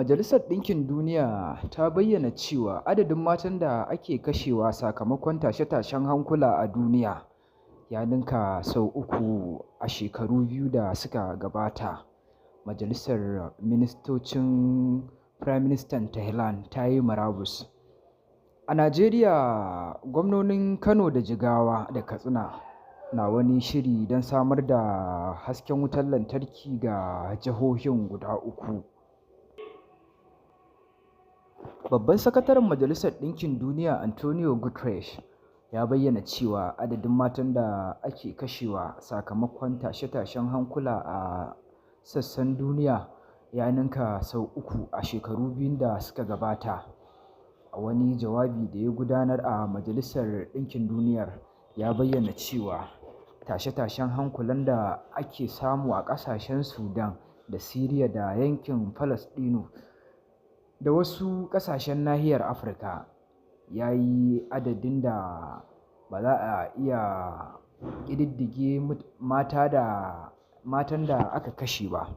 Majalisar Ɗinkin Duniya ta bayyana cewa adadin matan da ake kashewa sakamakon tashe-tashen hankula a duniya ya ninka sau uku a shekaru biyu da suka gabata. Majalisar Ministocin Firaministan Thailand ta yi murabus. A Najeriya, gwamnonin Kano da Jigawa da Katsina na wani shiri don samar da hasken wutar lantarki ga jihohin guda uku. Babban Sakataren Majalisar Ɗinkin Duniya Antonio Guterres ya bayyana cewa adadin matan da ake kashewa sakamakon tashe-tashen hankula a sassan duniya ya ninka sau uku a shekaru biyun da suka gabata. A wani jawabi da ya gudanar a Majalisar Ɗinkin Duniyar, ya bayyana cewa tashe-tashen hankulan da ake samu a ƙasashen Sudan da Siriya da yankin Falasɗinu da wasu ƙasashen nahiyar Afirka ya yi adadin da ba za a iya ƙididdige matan da aka kashe ba,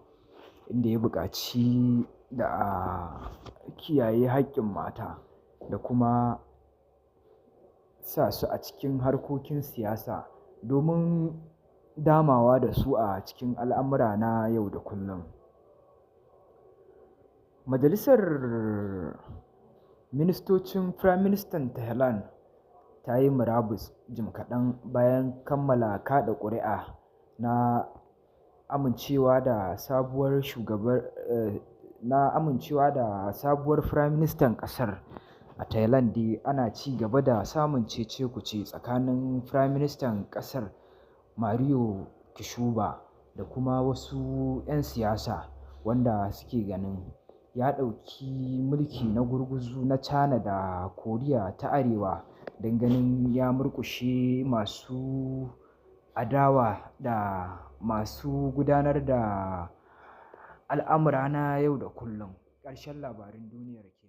inda ya buƙaci da a kiyaye haƙƙin mata da kuma sa su a cikin harkokin siyasa domin damawa da su a cikin al'amura na yau da kullum. Majalisar Ministocin Firaministan Thailand ta yi murabus jim kaɗan bayan kammala kaɗa ƙuri'a na amincewa da sabuwar Firaministan ƙasar. A Thailand dai ana ci gaba da samun cece-kuce tsakanin Firaministan ƙasar Mario Kishuba da kuma wasu 'yan siyasa wanda suke ganin ya ɗauki mulki na gurguzu na China da Koriya ta Arewa don ganin ya murƙushe masu adawa da masu gudanar da al'amura na yau da kullum. Ƙarshen labarin duniyar kenan.